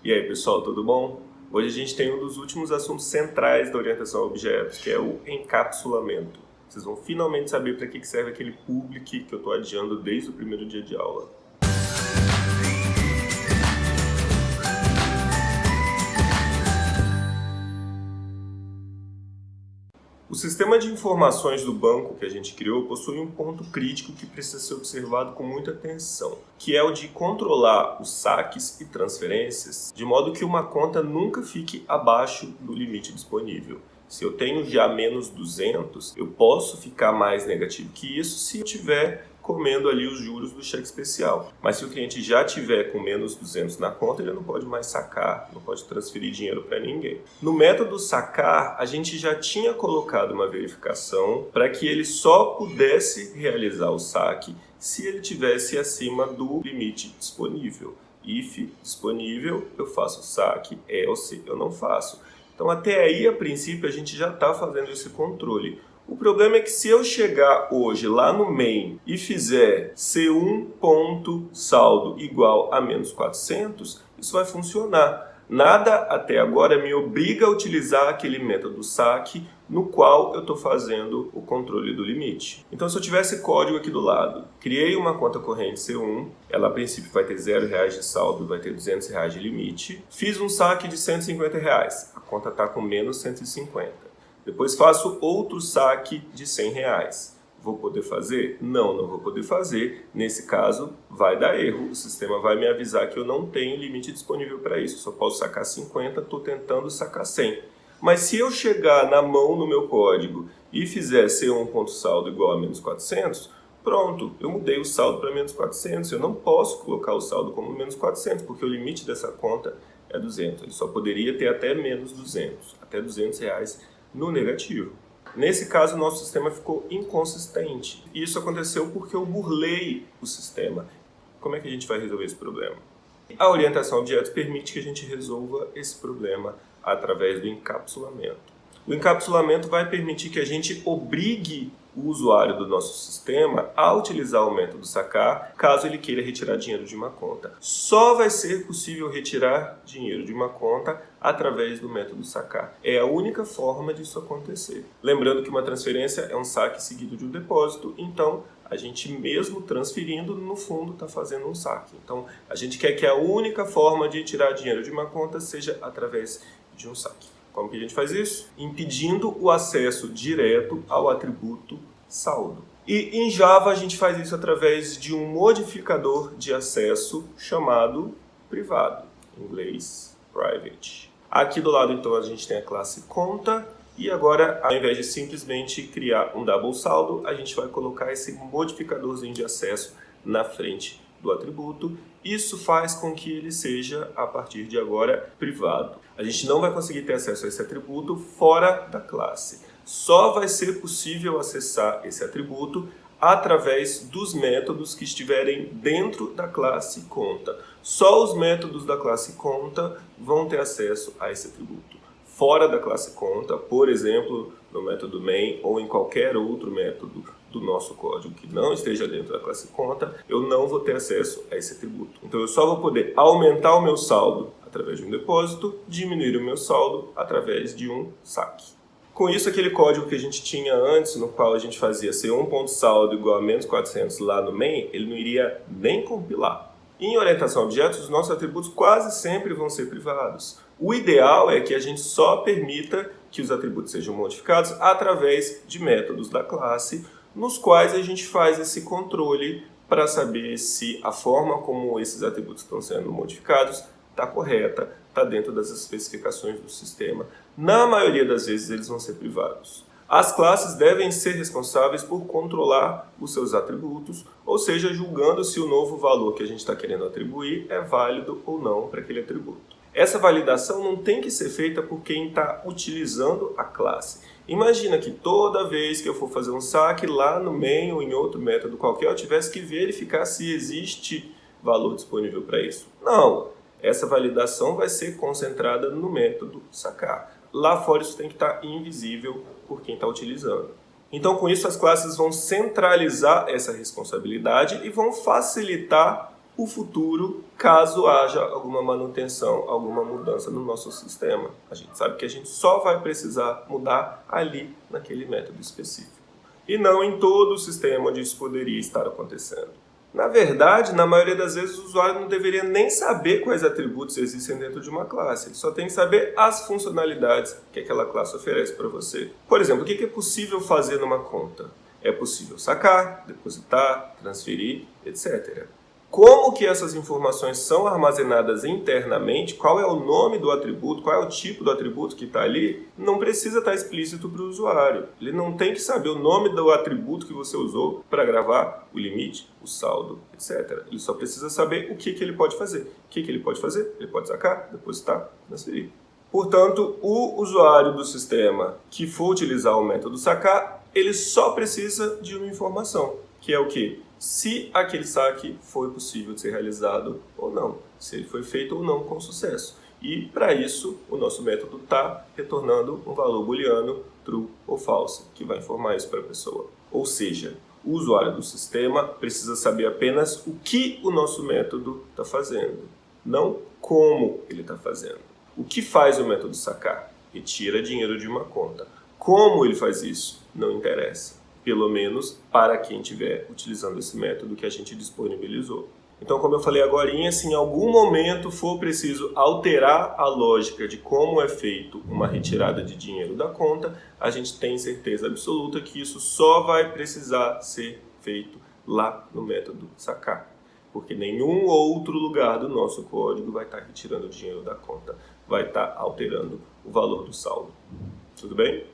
E aí, pessoal, tudo bom? Hoje a gente tem um dos últimos assuntos centrais da orientação a objetos, que é o encapsulamento. Vocês vão finalmente saber para que serve aquele public que eu estou adiando desde o primeiro dia de aula. O sistema de informações do banco que a gente criou possui um ponto crítico que precisa ser observado com muita atenção, que é o de controlar os saques e transferências de modo que uma conta nunca fique abaixo do limite disponível. Se eu tenho já menos 200, eu posso ficar mais negativo que isso se eu tiver comendo ali os juros do cheque especial. Mas se o cliente já tiver com menos 200 na conta, ele não pode mais sacar, não pode transferir dinheiro para ninguém. No método sacar, a gente já tinha colocado uma verificação para que ele só pudesse realizar o saque se ele tivesse acima do limite disponível. If disponível, eu faço o saque, else eu não faço. Então até aí, a princípio, a gente já está fazendo esse controle. O problema é que se eu chegar hoje lá no main e fizer C1.saldo igual a menos 400, isso vai funcionar. Nada até agora me obriga a utilizar aquele método saque no qual eu estou fazendo o controle do limite. Então, se eu tivesse código aqui do lado, criei uma conta corrente C1, ela a princípio vai ter R$0 de saldo, vai ter R$200 de limite, fiz um saque de R$150, a conta está com menos 150. Depois faço outro saque de R$100. Vou poder fazer? Não vou poder fazer. Nesse caso, vai dar erro. O sistema vai me avisar que eu não tenho limite disponível para isso. Só posso sacar 50, estou tentando sacar 100. Mas se eu chegar na mão no meu código e fizer C1.saldo igual a menos 400, pronto, eu mudei o saldo para menos 400. Eu não posso colocar o saldo como menos 400, porque o limite dessa conta é 200. Ele só poderia ter até menos 200, até R$200 no negativo. Nesse caso, o nosso sistema ficou inconsistente. E isso aconteceu porque eu burlei o sistema. Como é que a gente vai resolver esse problema? A orientação a objetos permite que a gente resolva esse problema através do encapsulamento. O encapsulamento vai permitir que a gente obrigue o usuário do nosso sistema a utilizar o método sacar caso ele queira retirar dinheiro de uma conta. Só vai ser possível retirar dinheiro de uma conta através do método sacar. É a única forma disso acontecer. Lembrando que uma transferência é um saque seguido de um depósito, então a gente mesmo transferindo, no fundo, está fazendo um saque. Então a gente quer que a única forma de tirar dinheiro de uma conta seja através de um saque. Como que a gente faz isso? Impedindo o acesso direto ao atributo saldo. E em Java a gente faz isso através de um modificador de acesso chamado privado, em inglês private. Aqui do lado então a gente tem a classe conta e agora ao invés de simplesmente criar um double saldo, a gente vai colocar esse modificadorzinho de acesso na frente do atributo. Isso faz com que ele seja, a partir de agora, privado. A gente não vai conseguir ter acesso a esse atributo fora da classe. Só vai ser possível acessar esse atributo através dos métodos que estiverem dentro da classe conta. Só os métodos da classe conta vão ter acesso a esse atributo. Fora da classe conta, por exemplo, no método main ou em qualquer outro método do nosso código que não esteja dentro da classe conta, eu não vou ter acesso a esse atributo. Então eu só vou poder aumentar o meu saldo através de um depósito, diminuir o meu saldo através de um saque. Com isso, aquele código que a gente tinha antes, no qual a gente fazia C1.saldo igual a menos 400 lá no main, ele não iria nem compilar. Em orientação a objetos, os nossos atributos quase sempre vão ser privados. O ideal é que a gente só permita que os atributos sejam modificados através de métodos da classe, nos quais a gente faz esse controle para saber se a forma como esses atributos estão sendo modificados está correta, está dentro das especificações do sistema. Na maioria das vezes eles vão ser privados. As classes devem ser responsáveis por controlar os seus atributos, ou seja, julgando se o novo valor que a gente está querendo atribuir é válido ou não para aquele atributo. Essa validação não tem que ser feita por quem está utilizando a classe. Imagina que toda vez que eu for fazer um saque lá no main ou em outro método qualquer, eu tivesse que verificar se existe valor disponível para isso. Não, essa validação vai ser concentrada no método sacar. Lá fora isso tem que estar invisível por quem está utilizando. Então, com isso, as classes vão centralizar essa responsabilidade e vão facilitar o futuro caso haja alguma manutenção, alguma mudança no nosso sistema. A gente sabe que a gente só vai precisar mudar ali naquele método específico e não em todo o sistema onde isso poderia estar acontecendo. Na verdade, na maioria das vezes, o usuário não deveria nem saber quais atributos existem dentro de uma classe. Ele só tem que saber as funcionalidades que aquela classe oferece para você. Por exemplo, o que é possível fazer numa conta? É possível sacar, depositar, transferir, etc. Como que essas informações são armazenadas internamente, qual é o nome do atributo, qual é o tipo do atributo que está ali, não precisa estar explícito para o usuário. Ele não tem que saber o nome do atributo que você usou para gravar o limite, o saldo, etc. Ele só precisa saber o que ele pode fazer. O que ele pode fazer? Ele pode sacar, depositar, transferir. Portanto, o usuário do sistema que for utilizar o método sacar, ele só precisa de uma informação, que é o quê? Se aquele saque foi possível de ser realizado ou não, se ele foi feito ou não com sucesso. E para isso, o nosso método está retornando um valor booleano, true ou false, que vai informar isso para a pessoa. Ou seja, o usuário do sistema precisa saber apenas o que o nosso método está fazendo, não como ele está fazendo. O que faz o método sacar? Retira dinheiro de uma conta. Como ele faz isso? Não interessa. Pelo menos para quem estiver utilizando esse método que a gente disponibilizou. Então, como eu falei agorinha, se em algum momento for preciso alterar a lógica de como é feito uma retirada de dinheiro da conta, a gente tem certeza absoluta que isso só vai precisar ser feito lá no método sacar. Porque nenhum outro lugar do nosso código vai estar retirando o dinheiro da conta, vai estar alterando o valor do saldo. Tudo bem?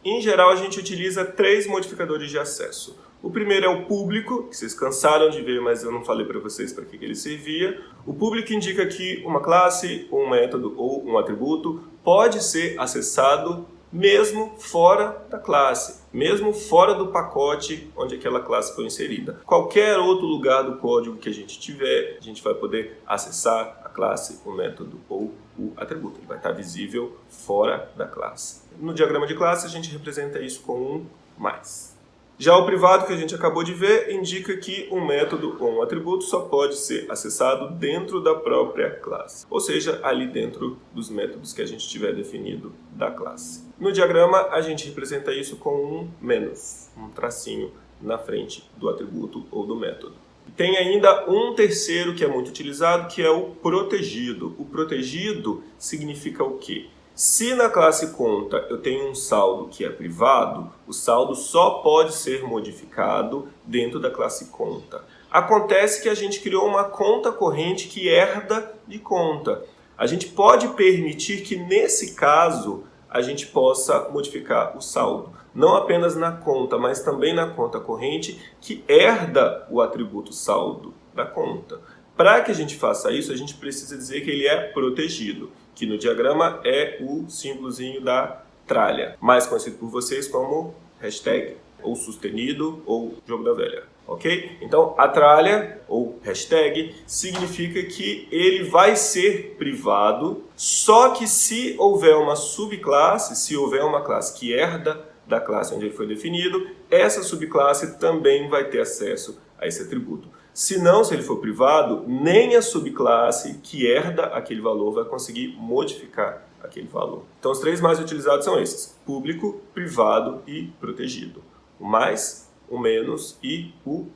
Em geral, a gente utiliza 3 modificadores de acesso. O primeiro é o público, que vocês cansaram de ver, mas eu não falei para vocês para que ele servia. O público indica que uma classe, um método ou um atributo pode ser acessado mesmo fora da classe, mesmo fora do pacote onde aquela classe foi inserida. Qualquer outro lugar do código que a gente tiver, a gente vai poder acessar a classe, o método ou o atributo. Ele vai estar visível fora da classe. No diagrama de classe, a gente representa isso com um mais. Já o privado, que a gente acabou de ver, indica que um método ou um atributo só pode ser acessado dentro da própria classe, ou seja, ali dentro dos métodos que a gente tiver definido da classe. No diagrama, a gente representa isso com um menos, um tracinho na frente do atributo ou do método. Tem ainda um terceiro que é muito utilizado, que é o protegido. O protegido significa o quê? Se na classe conta eu tenho um saldo que é privado, o saldo só pode ser modificado dentro da classe conta. Acontece que a gente criou uma conta corrente que herda de conta. A gente pode permitir que nesse caso a gente possa modificar o saldo. Não apenas na conta, mas também na conta corrente que herda o atributo saldo da conta. Para que a gente faça isso, a gente precisa dizer que ele é protegido, que no diagrama é o símbolozinho da tralha, mais conhecido por vocês como hashtag, ou sustenido, ou jogo da velha. Ok? Então, a tralha, ou hashtag, significa que ele vai ser privado, só que se houver uma subclasse, se houver uma classe que herda da classe onde ele foi definido, essa subclasse também vai ter acesso a esse atributo. Se não, se ele for privado, nem a subclasse que herda aquele valor vai conseguir modificar aquele valor. Então, os 3 mais utilizados são esses: público, privado e protegido. O mais, o menos e o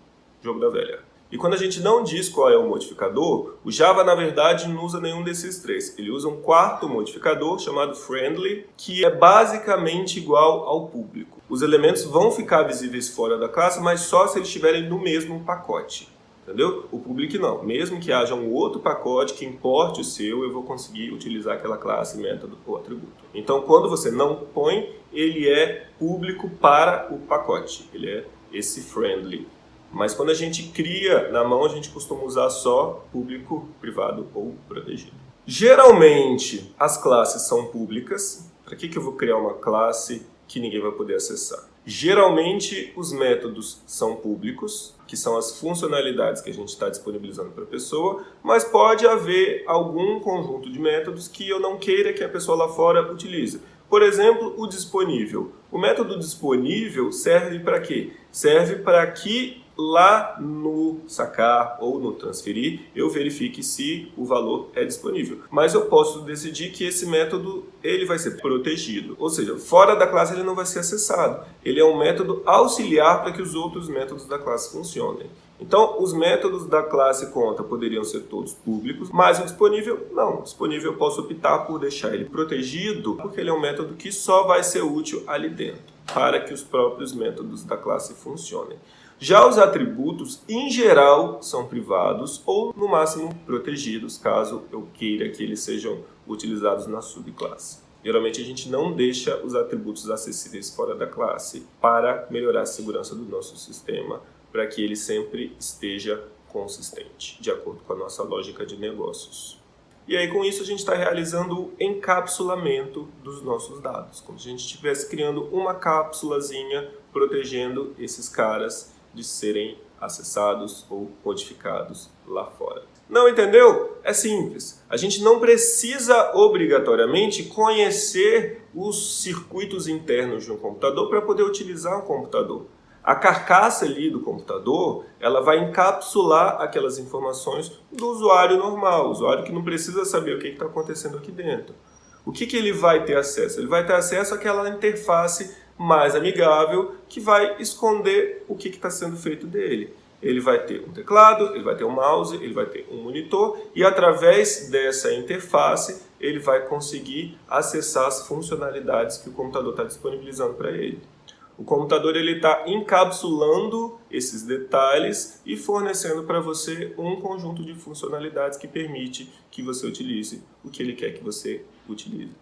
jogo da velha. E quando a gente não diz qual é o modificador, o Java, na verdade, não usa nenhum desses 3. Ele usa um 4º modificador chamado friendly, que é basicamente igual ao público. Os elementos vão ficar visíveis fora da classe, mas só se eles estiverem no mesmo pacote. Entendeu? O public não. Mesmo que haja um outro pacote que importe o seu, eu vou conseguir utilizar aquela classe, método ou atributo. Então, quando você não põe, ele é público para o pacote. Ele é esse friendly. Mas quando a gente cria na mão, a gente costuma usar só público, privado ou protegido. Geralmente, as classes são públicas. Para que eu vou criar uma classe que ninguém vai poder acessar? Geralmente, os métodos são públicos, que são as funcionalidades que a gente está disponibilizando para a pessoa, mas pode haver algum conjunto de métodos que eu não queira que a pessoa lá fora utilize. Por exemplo, o disponível. O método disponível serve para quê? Serve para que lá no sacar ou no transferir, eu verifique se o valor é disponível. Mas eu posso decidir que esse método ele vai ser protegido. Ou seja, fora da classe ele não vai ser acessado. Ele é um método auxiliar para que os outros métodos da classe funcionem. Então, os métodos da classe conta poderiam ser todos públicos, mas o disponível, não. O disponível eu posso optar por deixar ele protegido, porque ele é um método que só vai ser útil ali dentro, para que os próprios métodos da classe funcionem. Já os atributos, em geral, são privados ou, no máximo, protegidos, caso eu queira que eles sejam utilizados na subclasse. Geralmente a gente não deixa os atributos acessíveis fora da classe para melhorar a segurança do nosso sistema, para que ele sempre esteja consistente, de acordo com a nossa lógica de negócios. E aí, com isso, a gente está realizando o encapsulamento dos nossos dados, como se a gente estivesse criando uma cápsulazinha protegendo esses caras de serem acessados ou modificados lá fora. Não entendeu? É simples. A gente não precisa obrigatoriamente conhecer os circuitos internos de um computador para poder utilizar um computador. A carcaça ali do computador, ela vai encapsular aquelas informações do usuário normal, o usuário que não precisa saber o que está acontecendo aqui dentro. O que ele vai ter acesso? Ele vai ter acesso àquela interface mais amigável que vai esconder o que está sendo feito dele. Ele vai ter um teclado, ele vai ter um mouse, ele vai ter um monitor e através dessa interface ele vai conseguir acessar as funcionalidades que o computador está disponibilizando para ele. O computador está encapsulando esses detalhes e fornecendo para você um conjunto de funcionalidades que permite que você utilize o que ele quer que você utilize.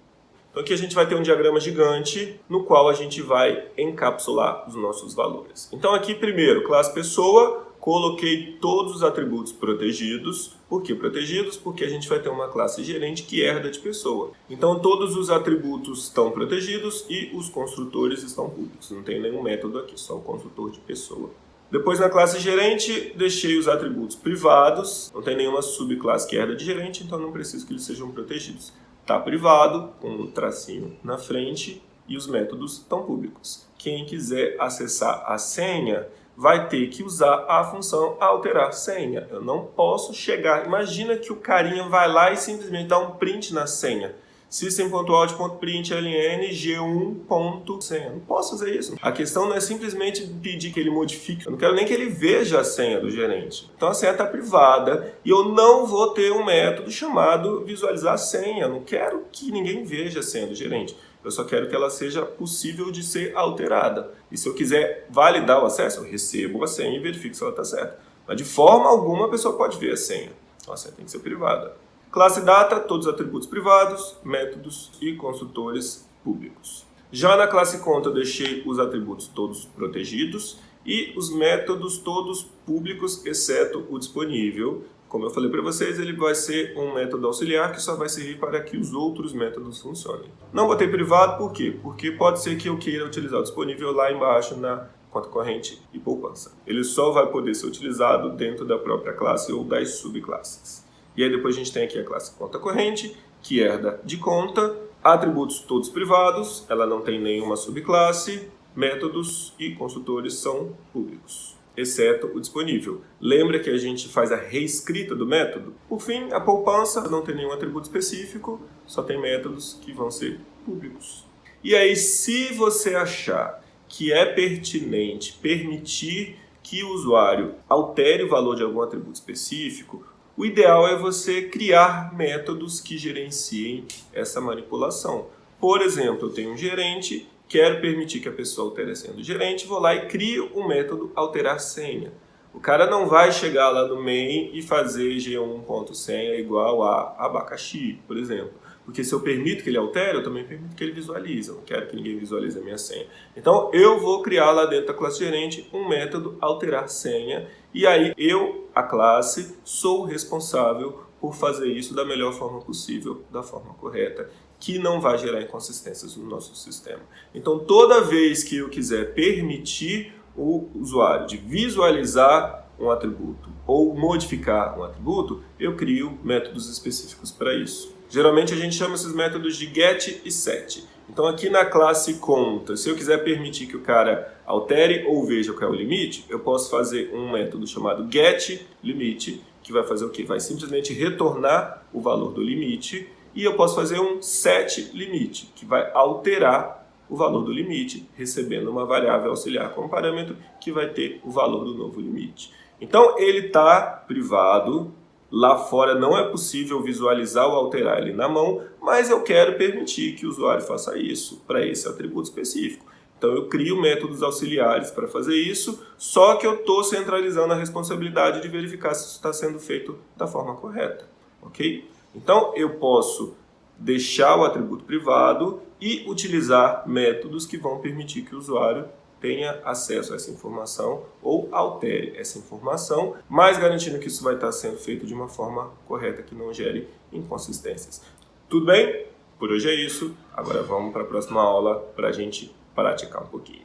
Então aqui a gente vai ter um diagrama gigante no qual a gente vai encapsular os nossos valores. Então aqui primeiro, classe pessoa, coloquei todos os atributos protegidos. Por que protegidos? Porque a gente vai ter uma classe gerente que herda de pessoa. Então todos os atributos estão protegidos e os construtores estão públicos. Não tem nenhum método aqui, só o construtor de pessoa. Depois na classe gerente, deixei os atributos privados. Não tem nenhuma subclasse que herda de gerente, então não preciso que eles sejam protegidos. Está privado, com um tracinho na frente, e os métodos estão públicos. Quem quiser acessar a senha vai ter que usar a função alterar senha. Eu não posso chegar... Imagina que o carinha vai lá e simplesmente dá um print na senha. System.out.println g1.senha. Não posso fazer isso. A questão não é simplesmente pedir que ele modifique. Eu não quero nem que ele veja a senha do gerente. Então a senha está privada e eu não vou ter um método chamado visualizar a senha. Eu não quero que ninguém veja a senha do gerente. Eu só quero que ela seja possível de ser alterada. E se eu quiser validar o acesso, eu recebo a senha e verifico se ela está certa. Mas de forma alguma a pessoa pode ver a senha. Então a senha tem que ser privada. Classe data, todos os atributos privados, métodos e construtores públicos. Já na classe conta eu deixei os atributos todos protegidos e os métodos todos públicos, exceto o disponível. Como eu falei para vocês, ele vai ser um método auxiliar que só vai servir para que os outros métodos funcionem. Não botei privado, por quê? Porque pode ser que eu queira utilizar o disponível lá embaixo na conta corrente e poupança. Ele só vai poder ser utilizado dentro da própria classe ou das subclasses. E aí depois a gente tem aqui a classe conta corrente, que herda de conta, atributos todos privados, ela não tem nenhuma subclasse, métodos e construtores são públicos, exceto o disponível. Lembra que a gente faz a reescrita do método? Por fim, a poupança não tem nenhum atributo específico, só tem métodos que vão ser públicos. E aí, se você achar que é pertinente permitir que o usuário altere o valor de algum atributo específico, o ideal é você criar métodos que gerenciem essa manipulação. Por exemplo, eu tenho um gerente, quero permitir que a pessoa altere a senha do gerente, vou lá e crio um método alterar senha. O cara não vai chegar lá no main e fazer g1.senha igual a abacaxi, por exemplo. Porque se eu permito que ele altere, eu também permito que ele visualize. Eu não quero que ninguém visualize a minha senha. Então, eu vou criar lá dentro da classe gerente um método alterar senha. E aí, eu, a classe, sou responsável por fazer isso da melhor forma possível, da forma correta, que não vai gerar inconsistências no nosso sistema. Então, toda vez que eu quiser permitir o usuário de visualizar um atributo ou modificar um atributo, eu crio métodos específicos para isso. Geralmente a gente chama esses métodos de get e set. Então aqui na classe conta, se eu quiser permitir que o cara altere ou veja qual é o limite, eu posso fazer um método chamado getLimit, que vai fazer o quê? Vai simplesmente retornar o valor do limite, e eu posso fazer um setLimit, que vai alterar o valor do limite, recebendo uma variável auxiliar como parâmetro, que vai ter o valor do novo limite. Então ele está privado. Lá fora não é possível visualizar ou alterar ele na mão, mas eu quero permitir que o usuário faça isso para esse atributo específico. Então eu crio métodos auxiliares para fazer isso, só que eu estou centralizando a responsabilidade de verificar se isso está sendo feito da forma correta, ok? Então eu posso deixar o atributo privado e utilizar métodos que vão permitir que o usuário tenha acesso a essa informação ou altere essa informação, mas garantindo que isso vai estar sendo feito de uma forma correta, que não gere inconsistências. Tudo bem? Por hoje é isso. Agora vamos para a próxima aula para a gente praticar um pouquinho.